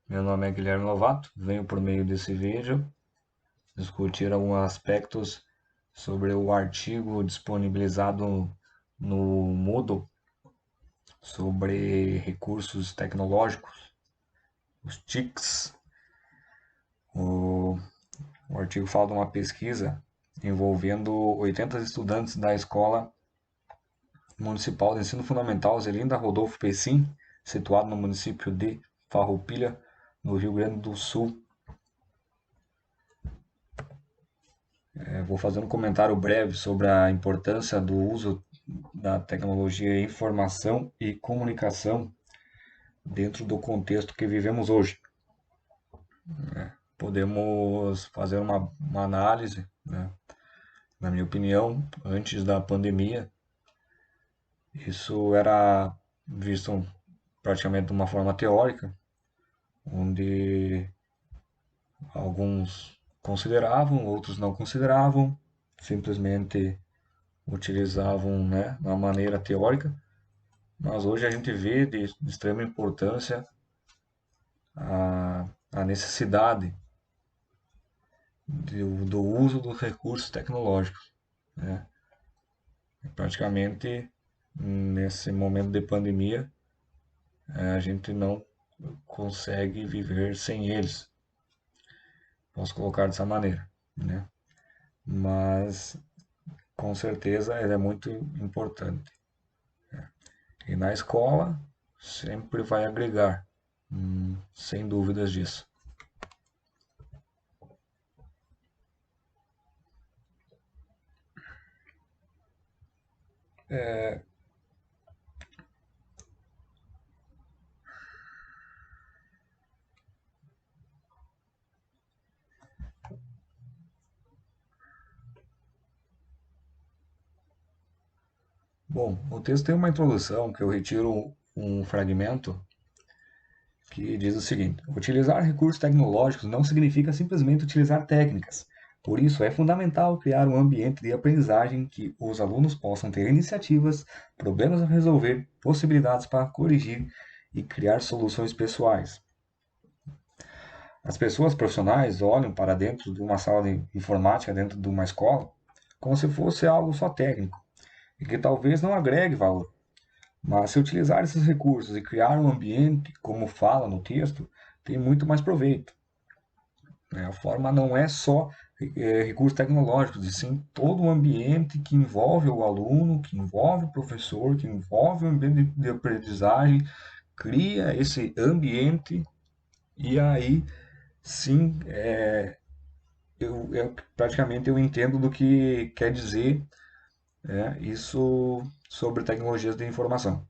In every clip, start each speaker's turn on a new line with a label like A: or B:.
A: Meu nome é Guilherme Lovato, venho por meio desse vídeo discutir alguns aspectos sobre o artigo disponibilizado no Moodle sobre recursos tecnológicos, os TICs. O, o artigo fala de uma pesquisa envolvendo 80 estudantes da Escola Municipal de Ensino Fundamental Zelinda Rodolfo Pessim, situado no município de Farroupilha, no Rio Grande do Sul. Vou fazer um comentário breve sobre a importância do uso da tecnologia informação e comunicação dentro do contexto que vivemos hoje. Podemos fazer uma análise, né? Na minha opinião, antes da pandemia, isso era visto praticamente de uma forma teórica, onde alguns consideravam, outros não consideravam, simplesmente utilizavam, né, de uma maneira teórica, mas hoje a gente vê de extrema importância a necessidade do uso dos recursos tecnológicos, né? Praticamente, nesse momento de pandemia, a gente não consegue viver sem eles. Posso colocar dessa maneira, né? Mas, com certeza, ele é muito importante. E na escola, sempre vai agregar, sem dúvidas disso. Bom, o texto tem uma introdução que eu retiro um fragmento que diz o seguinte: utilizar recursos tecnológicos não significa simplesmente utilizar técnicas. Por isso, é fundamental criar um ambiente de aprendizagem que os alunos possam ter iniciativas, problemas a resolver, possibilidades para corrigir e criar soluções pessoais. As pessoas profissionais olham para dentro de uma sala de informática, dentro de uma escola, como se fosse algo só técnico e que talvez não agregue valor. Mas se utilizar esses recursos e criar um ambiente, como fala no texto, tem muito mais proveito, né? A forma não é só recursos tecnológicos, e sim todo o ambiente que envolve o aluno, que envolve o professor, que envolve o ambiente de aprendizagem, cria esse ambiente e aí sim praticamente eu entendo do que quer dizer, né, isso sobre tecnologias de informação.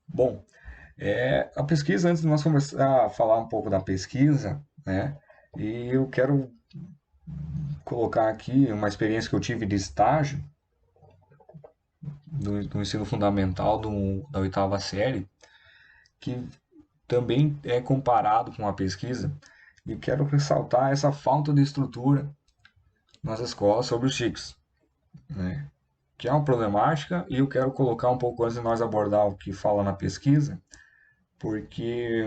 A: Bom, a pesquisa, antes de nós começar a falar um pouco da pesquisa, né, e eu quero colocar aqui uma experiência que eu tive de estágio do ensino fundamental da oitava série, que também é comparado com a pesquisa, e quero ressaltar essa falta de estrutura nas escolas sobre os TICs, né, que é uma problemática, e eu quero colocar um pouco antes de nós abordar o que fala na pesquisa, porque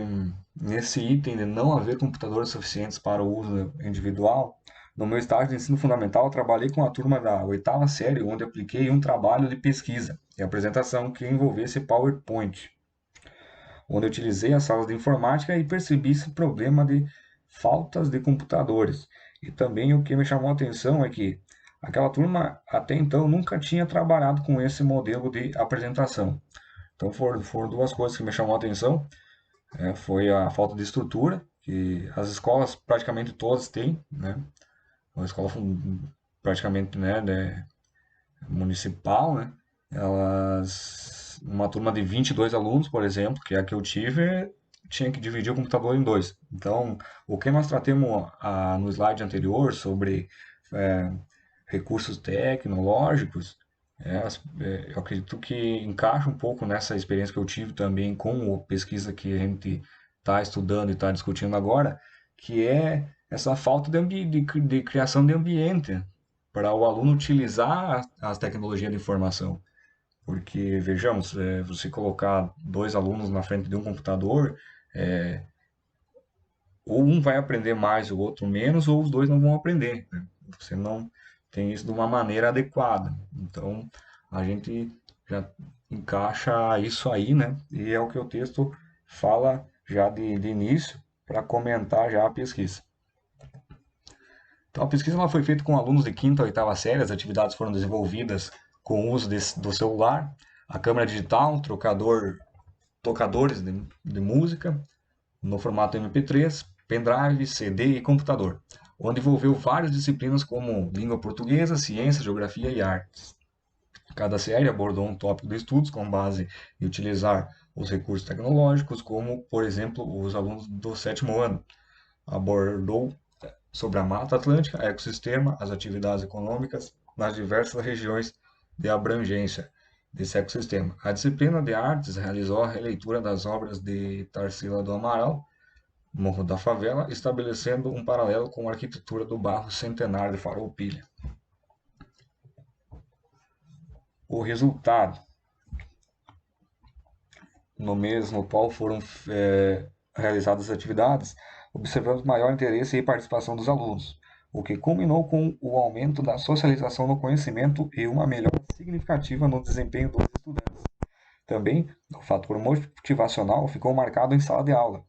A: nesse item de não haver computadores suficientes para o uso individual, no meu estágio de ensino fundamental, eu trabalhei com a turma da oitava série, onde apliquei um trabalho de pesquisa e apresentação que envolvesse PowerPoint, onde eu utilizei as salas de informática e percebi esse problema de faltas de computadores. E também o que me chamou a atenção é que aquela turma até então nunca tinha trabalhado com esse modelo de apresentação. Então foram duas coisas que me chamou a atenção. Foi a falta de estrutura, que as escolas praticamente todas têm, né? Uma escola praticamente, né, municipal, né? Uma turma de 22 alunos, por exemplo, que é a que eu tive, tinha que dividir o computador em dois. Então, o que nós tratamos no slide anterior sobre é, recursos tecnológicos, eu acredito que encaixa um pouco nessa experiência que eu tive também com a pesquisa que a gente está estudando e está discutindo agora, que é essa falta de criação de ambiente para o aluno utilizar as tecnologias de informação. Porque, vejamos, você colocar dois alunos na frente de um computador, ou um vai aprender mais e o outro menos, ou os dois não vão aprender, né? Você não tem isso de uma maneira adequada. Então, a gente já encaixa isso aí, né? E é o que o texto fala já de início para comentar já a pesquisa. Então, a pesquisa ela foi feita com alunos de quinta a oitava série, as atividades foram desenvolvidas com o uso do celular, a câmera digital, tocadores de música, no formato MP3, pendrive, CD e computador, onde envolveu várias disciplinas como língua portuguesa, ciência, geografia e artes. Cada série abordou um tópico de estudos com base em utilizar os recursos tecnológicos, como, por exemplo, os alunos do sétimo ano abordou sobre a Mata Atlântica, ecossistema, as atividades econômicas nas diversas regiões de abrangência desse ecossistema. A disciplina de artes realizou a releitura das obras de Tarsila do Amaral, Morro da Favela, estabelecendo um paralelo com a arquitetura do bairro Centenário de Farroupilha. O resultado, no mês no qual foram realizadas as atividades, observamos maior interesse e participação dos alunos, o que culminou com o aumento da socialização no conhecimento e uma melhora significativa no desempenho dos estudantes. Também, o fator motivacional ficou marcado em sala de aula,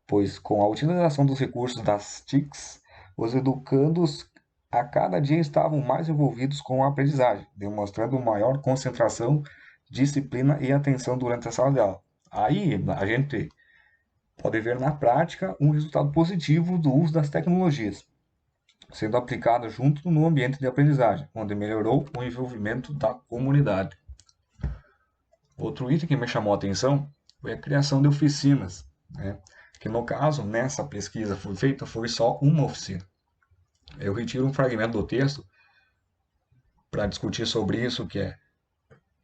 A: pois com a utilização dos recursos das TICs, os educandos a cada dia estavam mais envolvidos com a aprendizagem, demonstrando maior concentração, disciplina e atenção durante a sala de aula. Aí a gente pode ver na prática um resultado positivo do uso das tecnologias, sendo aplicado junto no ambiente de aprendizagem, onde melhorou o envolvimento da comunidade. Outro item que me chamou a atenção foi a criação de oficinas, né? Que no caso, nessa pesquisa foi feita, foi só uma oficina. Eu retiro um fragmento do texto para discutir sobre isso, que é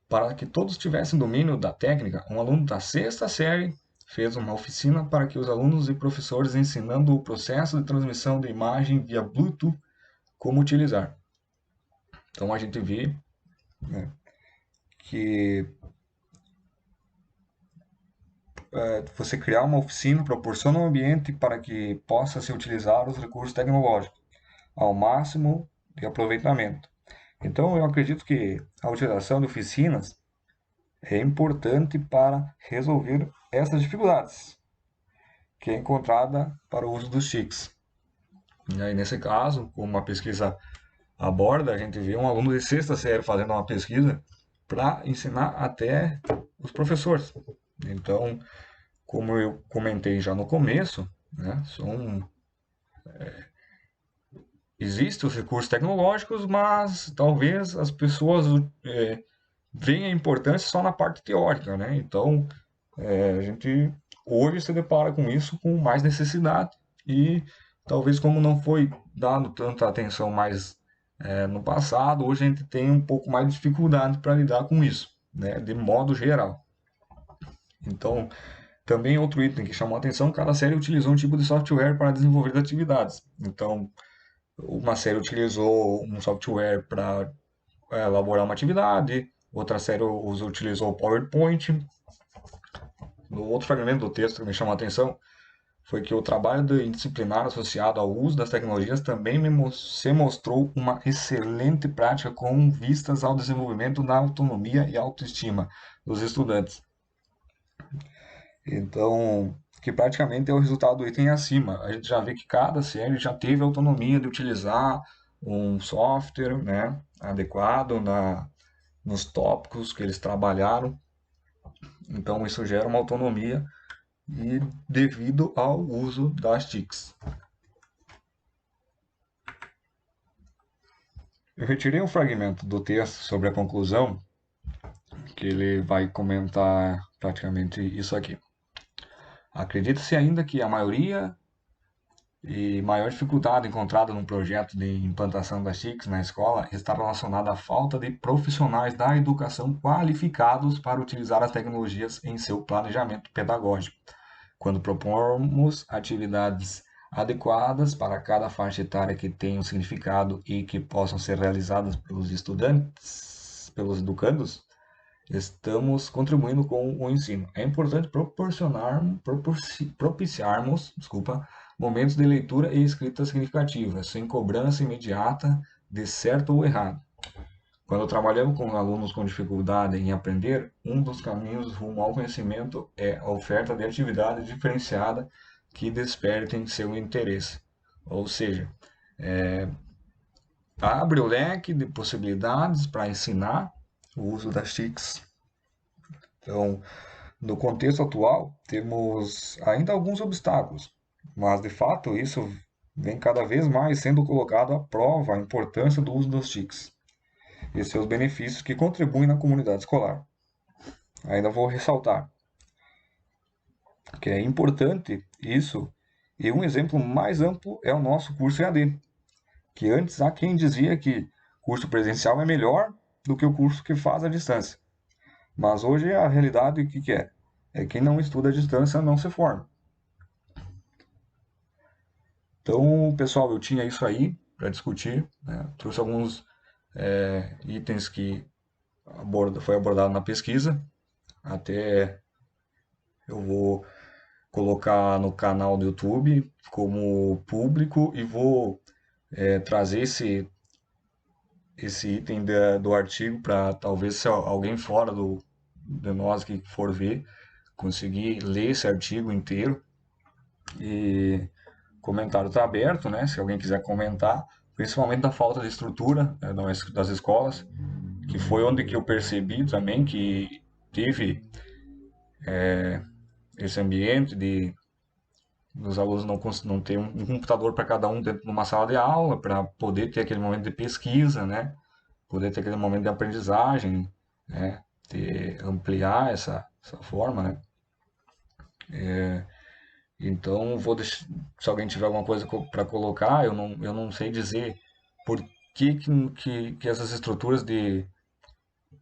A: para que todos tivessem domínio da técnica, um aluno da sexta série fez uma oficina para que os alunos e professores ensinando o processo de transmissão de imagem via Bluetooth, como utilizar. Então a gente vê, né, que você criar uma oficina proporciona um ambiente para que possa se utilizar os recursos tecnológicos ao máximo de aproveitamento. Então, eu acredito que a utilização de oficinas é importante para resolver essas dificuldades que é encontrada para o uso dos TICs. E aí, nesse caso, como a pesquisa aborda, a gente vê um aluno de sexta série fazendo uma pesquisa para ensinar até os professores. Então, como eu comentei já no começo, né, existem os recursos tecnológicos, mas talvez as pessoas veem a importância só na parte teórica, né? Então, a gente hoje se depara com isso com mais necessidade e talvez como não foi dado tanta atenção mais no passado, hoje a gente tem um pouco mais de dificuldade para lidar com isso, né? De modo geral. Então, também outro item que chamou a atenção, cada série utilizou um tipo de software para desenvolver atividades. Então, uma série utilizou um software para elaborar uma atividade, outra série utilizou o PowerPoint. No outro fragmento do texto que me chamou a atenção foi que o trabalho disciplinar associado ao uso das tecnologias também se mostrou uma excelente prática com vistas ao desenvolvimento da autonomia e autoestima dos estudantes. Então, que praticamente é o resultado do item acima. A gente já vê que cada série já teve autonomia de utilizar um software, né, adequado nos tópicos que eles trabalharam. Então, isso gera uma autonomia e devido ao uso das TICs. Eu retirei um fragmento do texto sobre a conclusão, que ele vai comentar praticamente isso aqui. Acredita-se ainda que a maioria e maior dificuldade encontrada num projeto de implantação das TICs na escola está relacionada à falta de profissionais da educação qualificados para utilizar as tecnologias em seu planejamento pedagógico. Quando propomos atividades adequadas para cada faixa etária que tenham significado e que possam ser realizadas pelos estudantes, pelos educandos, estamos contribuindo com o ensino. É importante propiciarmos, desculpa, momentos de leitura e escrita significativa, sem cobrança imediata de certo ou errado. Quando trabalhamos com alunos com dificuldade em aprender, um dos caminhos rumo ao conhecimento é a oferta de atividade diferenciada que despertem seu interesse. Ou seja, abre o leque de possibilidades para ensinar o uso das TICs. Então, no contexto atual, temos ainda alguns obstáculos, mas de fato isso vem cada vez mais sendo colocado à prova a importância do uso dos TICs e seus benefícios que contribuem na comunidade escolar. Ainda vou ressaltar que é importante isso, e um exemplo mais amplo é o nosso curso EAD, que antes há quem dizia que curso presencial é melhor do que o curso que faz à distância. Mas hoje a realidade o que é? É quem não estuda à distância não se forma. Então, pessoal, eu tinha isso aí para discutir, né? Trouxe alguns itens que foi abordado na pesquisa. Até eu vou colocar no canal do YouTube como público e vou trazer esse item do artigo para talvez se alguém fora de nós que for ver conseguir ler esse artigo inteiro. E o comentário está aberto, né? Se alguém quiser comentar, principalmente da falta de estrutura, né, das escolas, que foi onde que eu percebi também que teve esse ambiente de os alunos não ter um computador para cada um dentro de uma sala de aula, para poder ter aquele momento de pesquisa, né? Poder ter aquele momento de aprendizagem, né? Ampliar essa forma, né? Então, se alguém tiver alguma coisa para colocar, eu não sei dizer por que essas estruturas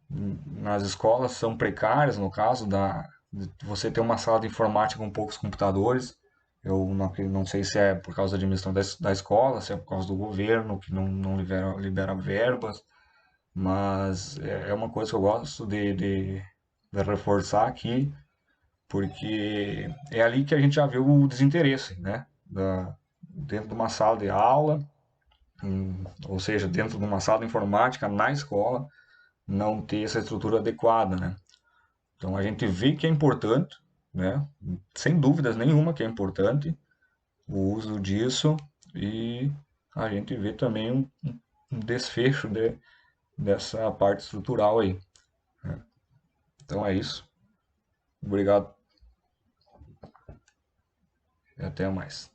A: nas escolas são precárias, no caso de você ter uma sala de informática com poucos computadores. Eu não sei se é por causa da administração da escola, se é por causa do governo que não libera verbas, mas é uma coisa que eu gosto de reforçar aqui, porque é ali que a gente já vê o desinteresse, né? Dentro de uma sala de aula, ou seja, dentro de uma sala de informática na escola, não ter essa estrutura adequada, né? Então a gente vê que é importante, né? Sem dúvidas nenhuma que é importante o uso disso e a gente vê também um desfecho dessa parte estrutural aí. Então é isso. Obrigado e até mais.